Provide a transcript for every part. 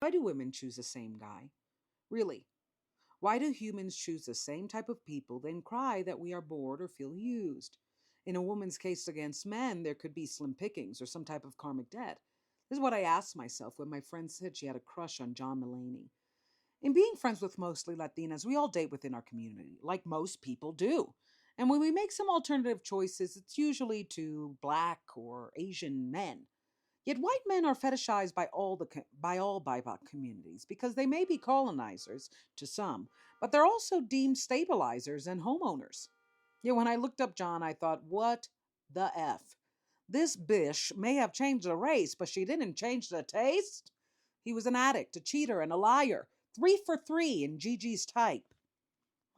Why do women choose the same guy? Really, why do humans choose the same type of people, then cry that we are bored or feel used? In a woman's case against men, there could be slim pickings or some type of karmic debt. This is what I asked myself when my friend said she had a crush on John Mulaney. In being friends with mostly Latinas, we all date within our community, like most people do. And when we make some alternative choices, it's usually to black or Asian men. Yet white men are fetishized by all BIPOC communities because they may be colonizers to some, but they're also deemed stabilizers and homeowners. Yet when I looked up John, I thought, what the F? This bish may have changed the race, but she didn't change the taste. He was an addict, a cheater, and a liar. 3 for 3 in Gigi's type.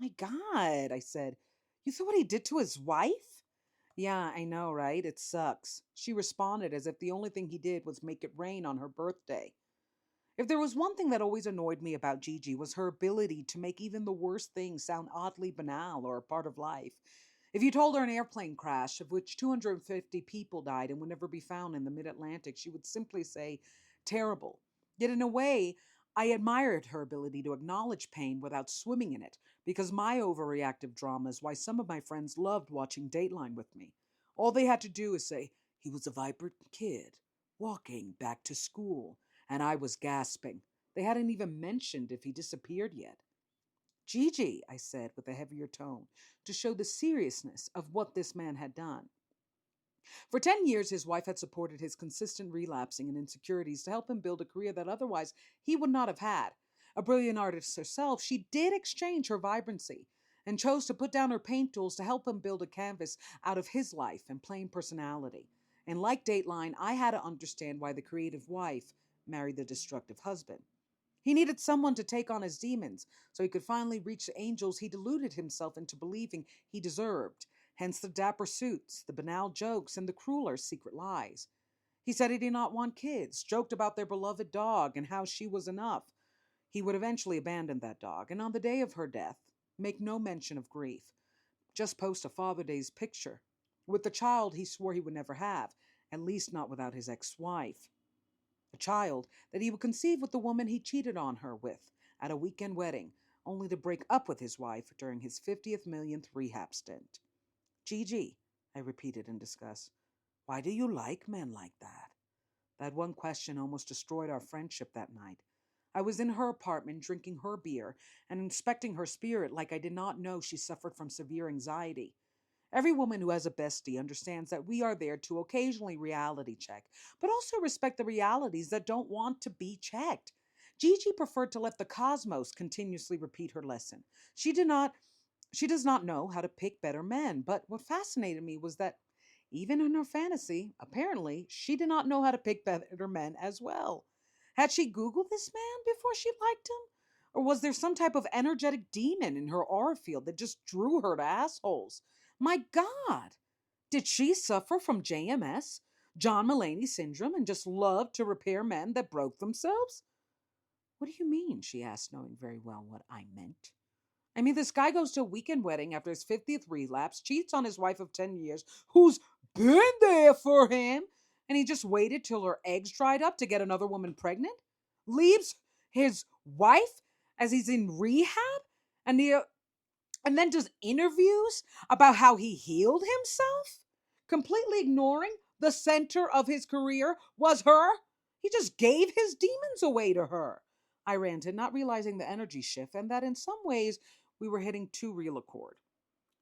My God, I said. You saw what he did to his wife? Yeah, I know, right? It sucks. She responded as if the only thing he did was make it rain on her birthday. If there was one thing that always annoyed me about Gigi was her ability to make even the worst things sound oddly banal or a part of life. If you told her an airplane crash of which 250 people died and would never be found in the mid-Atlantic, she would simply say, terrible. Yet in a way, I admired her ability to acknowledge pain without swimming in it, because my overreactive drama is why some of my friends loved watching Dateline with me. All they had to do is say, he was a vibrant kid, walking back to school, and I was gasping. They hadn't even mentioned if he disappeared yet. Gigi, I said with a heavier tone, to show the seriousness of what this man had done. For 10 years, his wife had supported his consistent relapsing and insecurities to help him build a career that otherwise he would not have had. A brilliant artist herself, she did exchange her vibrancy and chose to put down her paint tools to help him build a canvas out of his life and plain personality. And like Dateline, I had to understand why the creative wife married the destructive husband. He needed someone to take on his demons so he could finally reach the angels he deluded himself into believing he deserved. Hence the dapper suits, the banal jokes, and the crueler secret lies. He said he did not want kids, joked about their beloved dog and how she was enough. He would eventually abandon that dog, and on the day of her death, make no mention of grief. Just post a Father Day's picture with the child he swore he would never have, at least not without his ex-wife. A child that he would conceive with the woman he cheated on her with at a weekend wedding, only to break up with his wife during his 50th millionth rehab stint. Gigi, I repeated in disgust, why do you like men like that? That one question almost destroyed our friendship that night. I was in her apartment drinking her beer and inspecting her spirit like I did not know she suffered from severe anxiety. Every woman who has a bestie understands that we are there to occasionally reality check, but also respect the realities that don't want to be checked. Gigi preferred to let the cosmos continuously repeat her lesson. She does not know how to pick better men, but what fascinated me was that even in her fantasy, apparently, she did not know how to pick better men as well. Had she Googled this man before she liked him? Or was there some type of energetic demon in her aura field that just drew her to assholes? My God! Did she suffer from JMS, John Mulaney Syndrome, and just love to repair men that broke themselves? What do you mean? She asked, knowing very well what I meant. I mean, this guy goes to a weekend wedding after his 50th relapse, cheats on his wife of 10 years, who's been there for him, and he just waited till her eggs dried up to get another woman pregnant? Leaves his wife as he's in rehab? And, and then does interviews about how he healed himself? Completely ignoring the center of his career was her? He just gave his demons away to her. I ranted, not realizing the energy shift and that in some ways we were hitting too real a chord.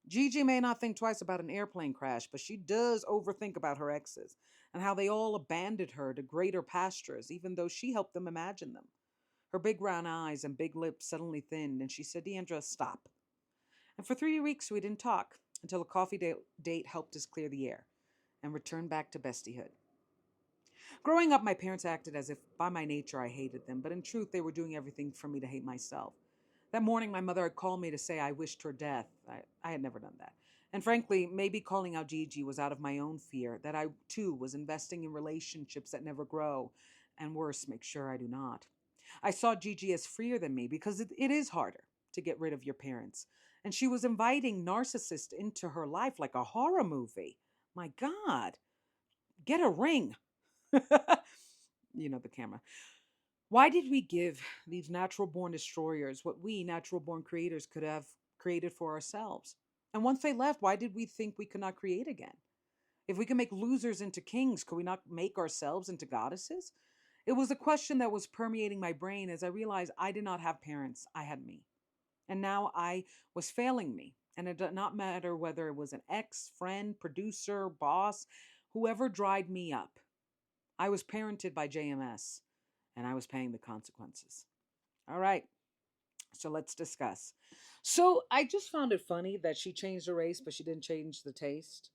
Gigi may not think twice about an airplane crash, but she does overthink about her exes and how they all abandoned her to greater pastures, even though she helped them imagine them. Her big brown eyes and big lips suddenly thinned, and she said, Deandra, stop. And for 3 weeks, we didn't talk until a coffee date helped us clear the air and return back to bestiehood. Growing up, my parents acted as if by my nature I hated them, but in truth, they were doing everything for me to hate myself. That morning, my mother had called me to say I wished her death. I had never done that. And frankly, maybe calling out Gigi was out of my own fear that I, too, was investing in relationships that never grow, and worse, make sure I do not. I saw Gigi as freer than me because it is harder to get rid of your parents. And she was inviting narcissists into her life like a horror movie. My God, get a ring. The camera. Why did we give these natural born destroyers what we, natural born creators, could have created for ourselves? And once they left, why did we think we could not create again? If we can make losers into kings, could we not make ourselves into goddesses? It was a question that was permeating my brain as I realized I did not have parents, I had me. And now I was failing me. And it did not matter whether it was an ex, friend, producer, boss, whoever dried me up. I was parented by JMS, and I was paying the consequences. All right, so let's discuss. So I just found it funny that she changed the race, but she didn't change the taste.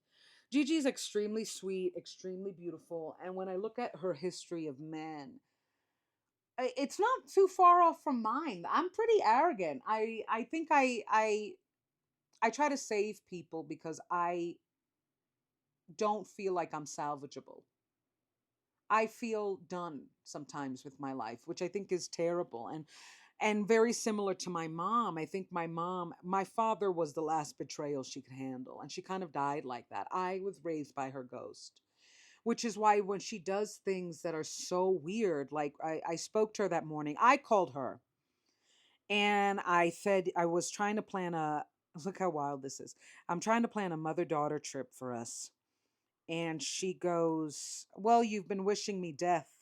Gigi is extremely sweet, extremely beautiful, and when I look at her history of men, it's not too far off from mine. I'm pretty arrogant. I think I try to save people because I don't feel like I'm salvageable. I feel done sometimes with my life, which I think is terrible and very similar to my mom. I think my father was the last betrayal she could handle, and she kind of died like that. I was raised by her ghost, which is why when she does things that are so weird, like I spoke to her that morning, I called her and I said I was trying to plan a look how wild this is. I'm trying to plan a mother daughter trip for us. And she goes, "Well, you've been wishing me death.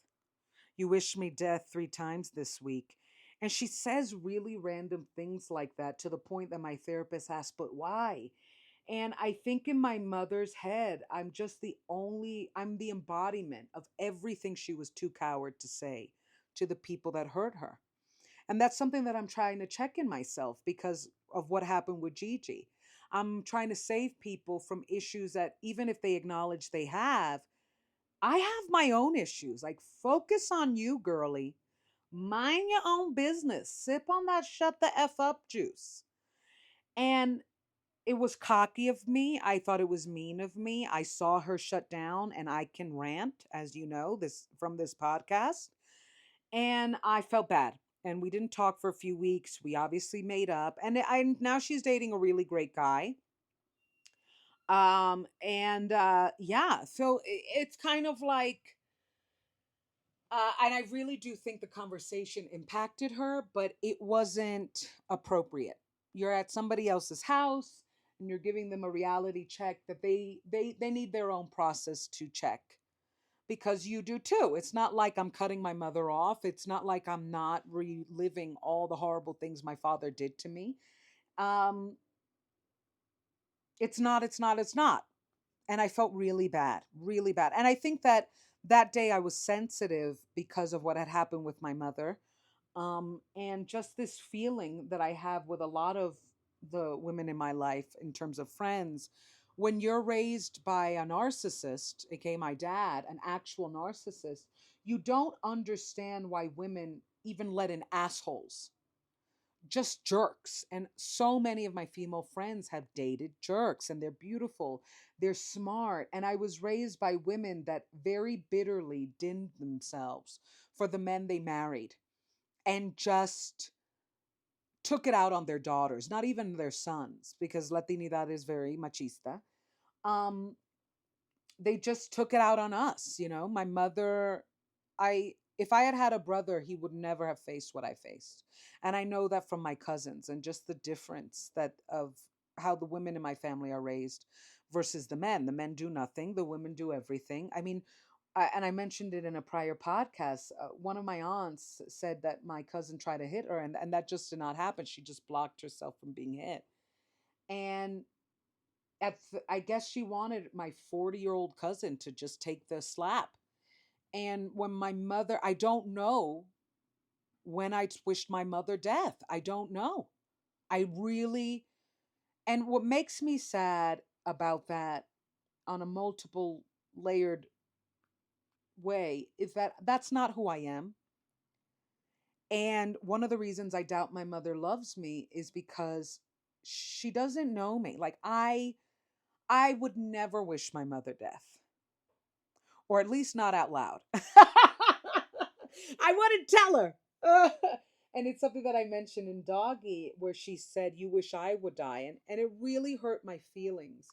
You wished me death 3 times this week." And she says really random things like that to the point that my therapist asked, "But why?" And I think in my mother's head, I'm the embodiment of everything she was too coward to say to the people that hurt her. And that's something that I'm trying to check in myself because of what happened with Gigi. I'm trying to save people from issues that, even if they acknowledge they have, I have my own issues. Like, focus on you, girly. Mind your own business. Sip on that shut the F up juice. And it was cocky of me. I thought it was mean of me. I saw her shut down, and I can rant, as you know, this from this podcast. And I felt bad. And we didn't talk for a few weeks. We obviously made up. And now she's dating a really great guy. And yeah, so it's kind of like and I really do think the conversation impacted her, but it wasn't appropriate. You're at somebody else's house and you're giving them a reality check that they need their own process to check, because you do too. It's not like I'm cutting my mother off. It's not like I'm not reliving all the horrible things my father did to me. Um, it's not. And I felt really bad, really bad. And I think that that day I was sensitive because of what had happened with my mother. And just this feeling that I have with a lot of the women in my life in terms of friends. When you're raised by a narcissist, aka my dad, an actual narcissist, you don't understand why women even let in assholes, just jerks. And so many of my female friends have dated jerks, and they're beautiful, they're smart. And I was raised by women that very bitterly dinned themselves for the men they married and just took it out on their daughters, not even their sons, because Latinidad is very machista. Um, they just took it out on us. My mother, I if I had had a brother, he would never have faced what I faced. And I know that from my cousins, and just the difference that of how the women in my family are raised versus the men. The men do nothing, the women do everything. I mean, and I mentioned it in a prior podcast. One of my aunts said that my cousin tried to hit her, and that just did not happen. She just blocked herself from being hit. And I guess she wanted my 40-year-old cousin to just take the slap. And when my mother, I don't know when I wished my mother death. I don't know. I really, and what makes me sad about that on a multiple layered way is that that's not who I am. And one of the reasons I doubt my mother loves me is because she doesn't know me. Like, I would never wish my mother death, or at least not out loud. I wouldn't tell her. And it's something that I mentioned in Doggy, where she said, "You wish I would die." And it really hurt my feelings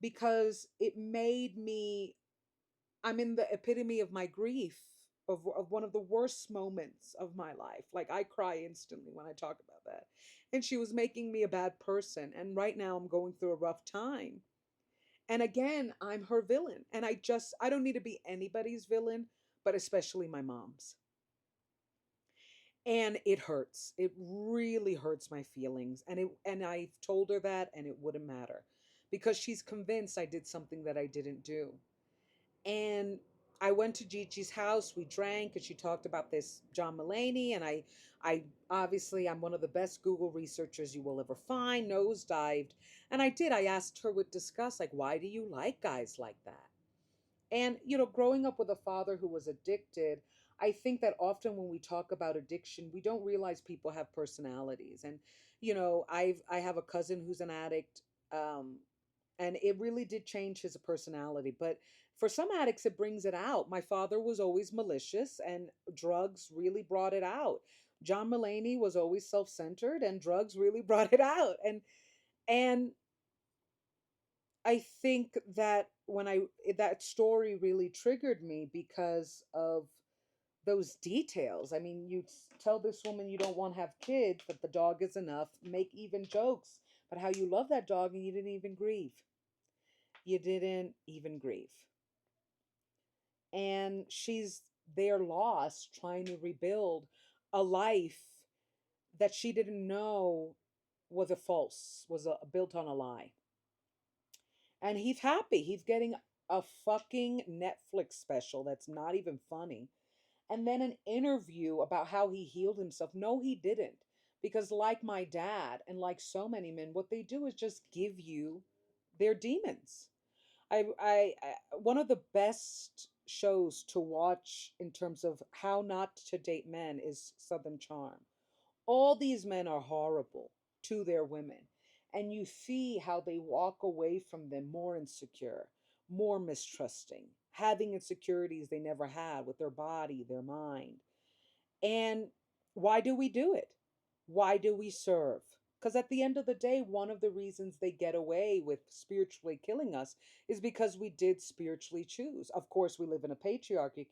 because it made me, I'm in the epitome of my grief. of one of the worst moments of my life. Like I cry instantly when I talk about that. And she was making me a bad person. And right now I'm going through a rough time. And again, I'm her villain. And I don't need to be anybody's villain, but especially my mom's. And it hurts. It really hurts my feelings. And I've told her that and it wouldn't matter because she's convinced I did something that I didn't do. And I went to Gigi's house. We drank, and she talked about this John Mulaney. And I obviously I'm one of the best Google researchers you will ever find. Nosedived, and I did. I asked her with disgust, like, why do you like guys like that? And growing up with a father who was addicted, I think that often when we talk about addiction, we don't realize people have personalities. And I have a cousin who's an addict. And it really did change his personality. But for some addicts, it brings it out. My father was always malicious, and drugs really brought it out. John Mulaney was always self-centered, and drugs really brought it out. And I think that when I that story really triggered me because of those details. I mean, you tell this woman you don't want to have kids, that the dog is enough, make even jokes but how you love that dog, and you didn't even grieve. You didn't even grieve. And she's there lost trying to rebuild a life that she didn't know was a false, was built on a lie. And he's happy. He's getting a fucking Netflix special that's not even funny. And then an interview about how he healed himself. No, he didn't. Because, like my dad, and like so many men, what they do is just give you their demons. One of the best shows to watch in terms of how not to date men is Southern Charm. All these men are horrible to their women, and you see how they walk away from them more insecure, more mistrusting, having insecurities they never had with their body, their mind. And why do we do it? Why do we serve? Because at the end of the day, one of the reasons they get away with spiritually killing us is because we did spiritually choose. Of course, we live in a patriarchy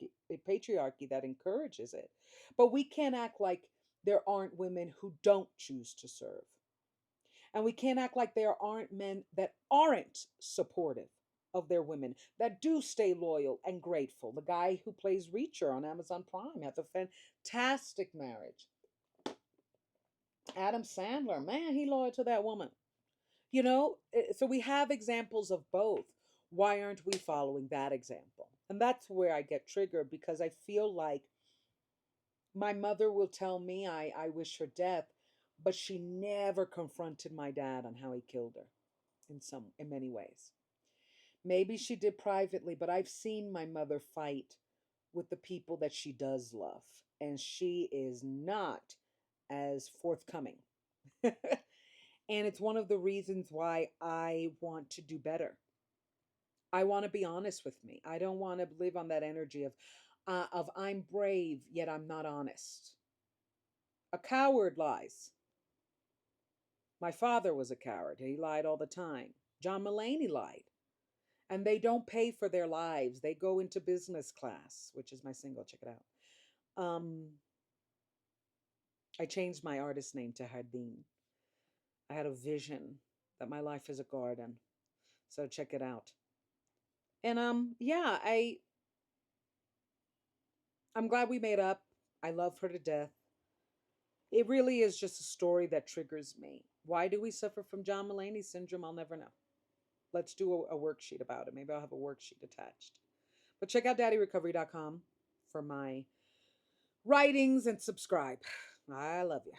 that encourages it. But we can't act like there aren't women who don't choose to serve. And we can't act like there aren't men that aren't supportive of their women, that do stay loyal and grateful. The guy who plays Reacher on Amazon Prime has a fantastic marriage. Adam Sandler, man, he loyal to that woman. So we have examples of both. Why aren't we following that example? And that's where I get triggered because I feel like my mother will tell me I wish her death, but she never confronted my dad on how he killed her in many ways. Maybe she did privately, but I've seen my mother fight with the people that she does love, and she is not as forthcoming. And it's one of the reasons why I want to do better. I want to be honest with me. I don't want to live on that energy of I'm brave yet I'm not honest. A coward lies. My father was a coward. He lied all the time. John Mulaney lied. And they don't pay for their lives. They go into business class, which is my single. Check it out. I changed my artist name to Hardin. I had a vision that my life is a garden. So check it out. And yeah, I'm glad we made up. I love her to death. It really is just a story that triggers me. Why do we suffer from John Mulaney syndrome? I'll never know. Let's do a worksheet about it. Maybe I'll have a worksheet attached. But check out daddyrecovery.com for my writings and subscribe. I love you.